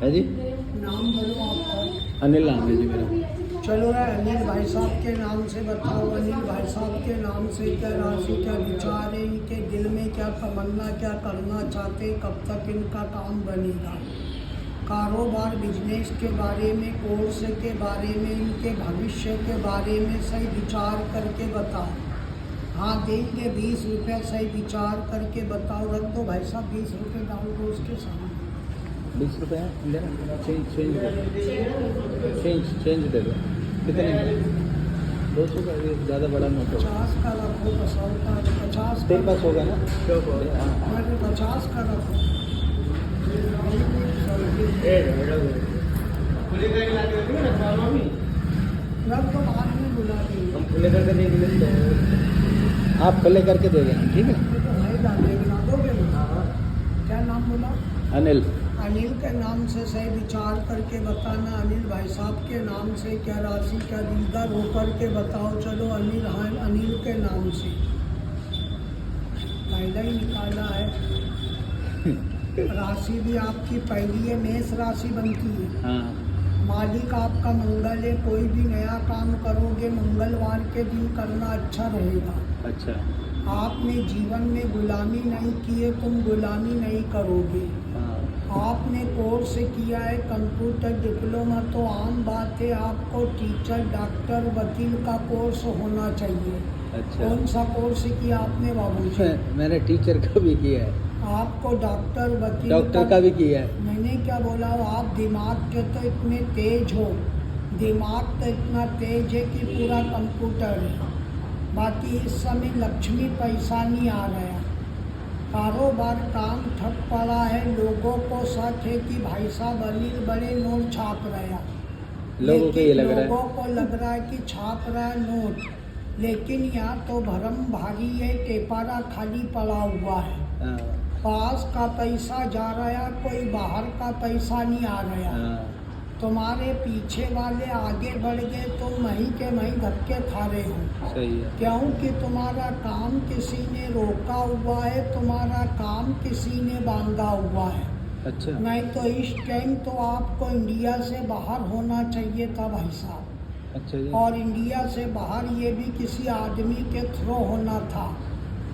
है जी। नाम बोलो आपका। अनिल नाम है जी मेरा। चलो है अनिल भाई साहब के नाम से बताओ। अनिल भाई साहब के नाम से क्या राशि, क्या विचार है, इनके दिल में क्या तमन्ना, क्या करना चाहते, कब तक इनका काम बनेगा। कारोबार बिजनेस के बारे में, कोर्स के बारे में, इनके भविष्य के बारे में सही विचार करके बताओ। हाँ देंगे 20 रुपये, सही विचार करके बताओ। रख दो भाई साहब, 20 रुपये डाल दो उसके सामने। 20 रुपये हैं, देना चेंज दे दो। कितने 200 का, ये ज़्यादा बड़ा नोट हो। 50 का रखो, 100 का, 50 तेरे पास होगा ना? हाँ 50 का रखो। रख दो, बाद में बुला देंगे। हम खुले करके दे देंगे, आप खुले करके दे देंगे, ठीक है। ये तो भाई डालेगा, दोगे ना? क्या नाम बोला? अनिल। अनिल के नाम से सही विचार करके बताना। अनिल भाई साहब के नाम से क्या राशि, क्या दीदार हो करके बताओ। चलो अनिल, हाँ अनिल के नाम से पहले ही निकाला है। राशि भी आपकी पहली है, मेष राशि बनती है। हाँ। मालिक आपका मंगल है। कोई भी नया काम करोगे मंगलवार के दिन करना अच्छा रहेगा। अच्छा। आपने जीवन में गुलामी नहीं की है, तुम गुलामी नहीं करोगे। हाँ। आपने कोर्स किया है कंप्यूटर डिप्लोमा, तो आम बात है आपको टीचर, डॉक्टर, वकील का कोर्स होना चाहिए। अच्छा। कौन सा कोर्स किया आपने बाबूजी? मैंने टीचर का भी किया है। आपको डॉक्टर, वकील, डॉक्टर का भी किया है। मैंने क्या बोला, आप दिमाग के तो इतने तेज हो, दिमाग तो इतना तेज है कि पूरा कंप्यूटर है। बाकी इस समय लक्ष्मी पैसा नहीं आ गया, कारोबार काम ठप पड़ा है। लोगों को शक है कि भाई साहब अनिल बड़े नोट छाप रहे हैं। लोगों को ये लग रहा है, लोगों को लग रहा है कि छाप रहा है नोट, लेकिन यहाँ तो भरम भारी है, टेपारा खाली पड़ा हुआ है। हाँ। पास का पैसा जा रहा, कोई बाहर का पैसा नहीं आ रहा। हाँ। तुम्हारे पीछे वाले आगे बढ़ गए, तुम वहीं के वहीं धक्के खा रहे हो। सही है। क्योंकि तुम्हारा काम किसी ने रोका हुआ है, तुम्हारा काम किसी ने बांधा हुआ है। अच्छा। नहीं तो इस टाइम तो आपको इंडिया से बाहर होना चाहिए था भाई साहब। अच्छा जी। और इंडिया से बाहर ये भी किसी आदमी के थ्रू होना था।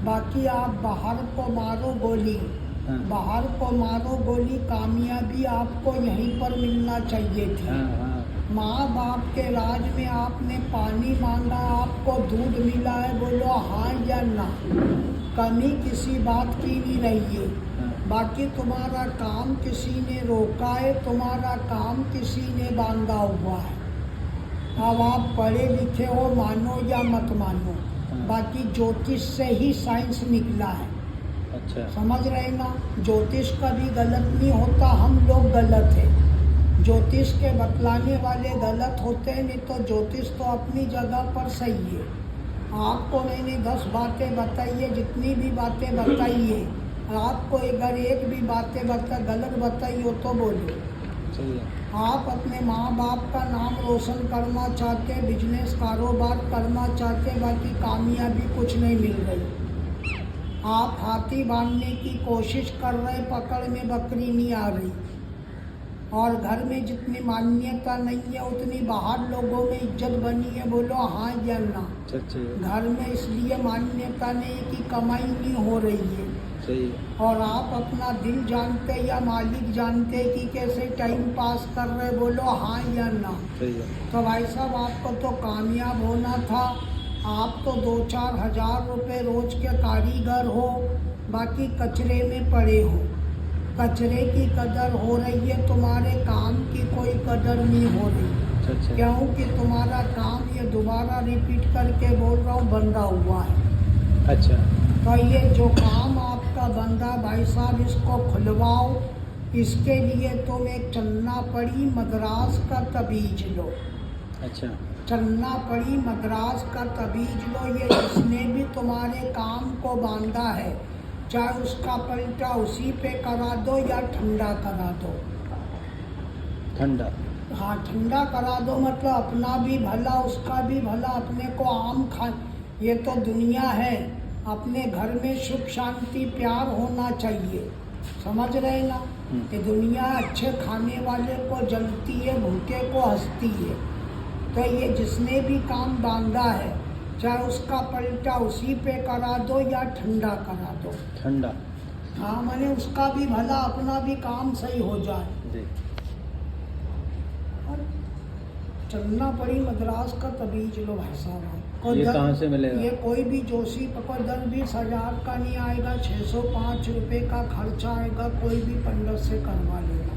बाकी आप बाहर को मारो गोली, हाँ। बाहर को मारो गोली, कामयाबी आपको यहीं पर मिलना चाहिए थी। हाँ। हाँ। माँ बाप के राज में आपने पानी मांगा, आपको दूध मिला है, बोलो हाँ या ना। कमी किसी बात की नहीं रही है। हाँ। बाकी तुम्हारा काम किसी ने रोका है, तुम्हारा काम किसी ने बांधा हुआ है। अब आप पढ़े लिखे हो, मानो या मत मानो, बाकी ज्योतिष से ही साइंस निकला है। अच्छा। समझ रहे ना? ज्योतिष कभी गलत नहीं होता, हम लोग गलत है। ज्योतिष के बतलाने वाले गलत होते हैं, नहीं तो ज्योतिष तो अपनी जगह पर सही है। आपको मैंने 10 बातें बताई है, जितनी भी बातें बताई है, आपको अगर एक भी बातें गलत बताई हो तो बोलो। सही है। आप अपने माँ बाप का नाम रोशन करना चाहते, बिजनेस कारोबार करना चाहते, बाकी कामयाबी कुछ नहीं मिल रही। आप हाथी बांधने की कोशिश कर रहे, पकड़ में बकरी नहीं आ रही। और घर में जितनी मान्यता नहीं है, उतनी बाहर लोगों में इज्जत बनी है, बोलो हाँ या ना। घर में इसलिए मान्यता नहीं कि कमाई नहीं हो रही है। सही है। और आप अपना दिल जानते या मालिक जानते कि कैसे टाइम पास कर रहे, बोलो हाँ या ना। सही है। तो भाई साहब आपको तो कामयाब होना था। आप तो 2-4 हज़ार रुपये रोज के कारीगर हो, बाकी कचरे में पड़े हो। कचरे की कदर हो रही है, तुम्हारे काम की कोई कदर नहीं हो रही। अच्छा। क्योंकि तुम्हारा काम, ये दोबारा रिपीट करके बोल रहा हूँ, बंधा हुआ है। अच्छा। तो ये जो काम आपका बंदा भाई साहब, इसको खुलवाओ। इसके लिए तुम एक चन्ना पड़ी मद्रास का तबीज लो। अच्छा। चन्ना पड़ी मद्रास का तबीज लो। ये जिसने भी तुम्हारे काम को बांधा है, चाहे उसका पलटा उसी पे करा दो या ठंडा करा दो। ठंडा? हाँ ठंडा करा दो, मतलब अपना भी भला उसका भी भला। अपने को आम खा, ये तो दुनिया है। अपने घर में सुख शांति प्यार होना चाहिए, समझ रहे ना? कि दुनिया अच्छे खाने वाले को जलती है, भूखे को हंसती है। तो ये जिसने भी काम बांधा है, चाहे उसका पलटा उसी पे करा दो या ठंडा करा दो। ठंडा। हाँ, मैंने उसका भी भला, अपना भी काम सही हो जाए। जी। और चलना पड़ी मद्रास का तबीज लो भाई साहब। ये कहाँ से मिलेगा? ये कोई भी जोशी पकड़ 10-20 हज़ार का नहीं आएगा, 605 रुपये का खर्चा आएगा, कोई भी पंडित से करवा लेगा।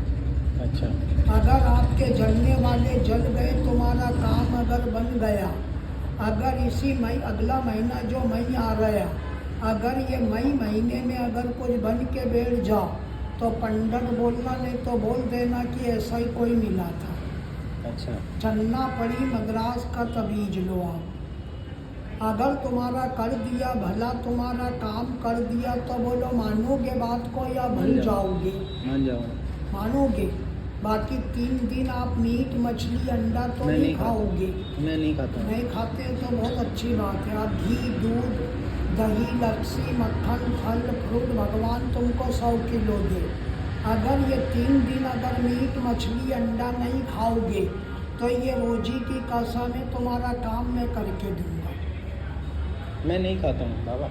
अच्छा। अगर आपके जलने वाले जल गए, तुम्हारा काम अगर बन गया, अगर इसी मई अगला महीना जो मई आ रहा, अगर ये मई महीने में अगर कुछ बन के बैठ जाओ तो पंडित बोलना, नहीं तो बोल देना कि ऐसा ही कोई मिला था। अच्छा। चलना पड़ी मद्रास का तबीज लो आप। अगर तुम्हारा कर दिया, भला तुम्हारा काम कर दिया, तो बोलो मानोगे बात को या भूल जाओगे? मान जाओ। मानोगे। बाकी 3 दिन आप मीट मछली अंडा तो नहीं खाओगे। मैं नहीं खाता। नहीं खाते तो बहुत अच्छी बात है। आप घी, दूध, दही, लस्सी, मक्खन, फल फ्रूट भगवान तुमको 100 किलो दे। अगर ये 3 दिन अगर मीट मछली अंडा नहीं खाओगे तो ये रोजी की कसम है, तुम्हारा काम मैं करके दूंगा। मैं नहीं खाता हूँ बाबा।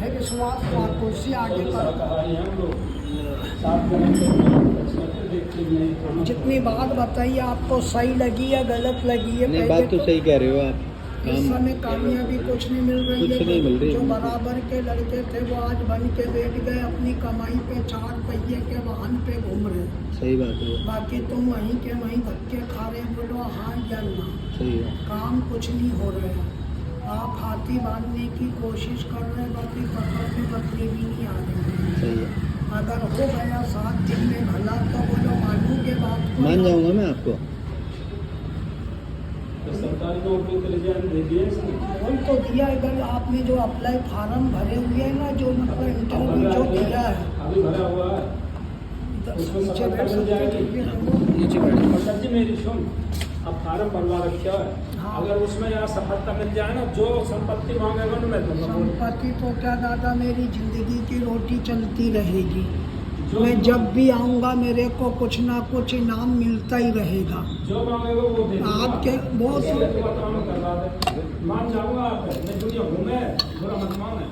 है विश्वास तो आप कुर्सी आगे कर। जितनी बात बताइए आपको सही लगी या गलत लगी है? नहीं, बात तो सही कह रहे हो आप। इस समय कामयाबी कुछ नहीं मिल रही है। कुछ नहीं मिल रही। जो बराबर के लड़के थे वो आज बन के बैठ गए, अपनी कमाई पे 4 पहिए के वाहन पे घूम रहे। सही बात है। बाकी तुम वहीं के वहीं धक्के खा रहे, बोलो हाँ या ना। सही है। काम कुछ नहीं हो रहा। आप हाथी बांधने की कोशिश कर रहे हैं, बाकी पकड़ में बकरी भी नहीं आ रही। सही है। अगर हो गया 7 दिन में भला, तो बोलो मानोगे बात को? मान जाऊंगा मैं आपको। सरकारी नौकरी के लिए दे दिए बोल तो दिया। इधर आपने जो अप्लाई फार्म भरे हुए हैं ना, जो मतलब इंटरव्यू जो दिया है, अभी भरा हुआ है, उसमें नीचे बैठ मिल सकते जाएगी। हैं। नीचे बैठो। और सर जी मेरी सुन, अब फार्म भरवा रखा है। हाँ। अगर उसमें यार सफलता मिल जाए ना, जो संपत्ति मांगेगा ना मैं दूंगा। संपत्ति तो क्या दादा, मेरी जिंदगी की रोटी चलती रहेगी। जो मैं जब भी आऊँगा मेरे को कुछ ना कुछ इनाम मिलता ही रहेगा। जो मांगेगा वो दे दूंगा। आपके बहुत इसलिए तो बताओ, मैं करवा दे, मान जाऊंगा। आप मैं दुनिया घूमे, बुरा मत माने,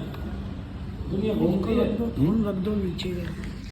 दुनिया घूमती है। फोन रख दो नीचे।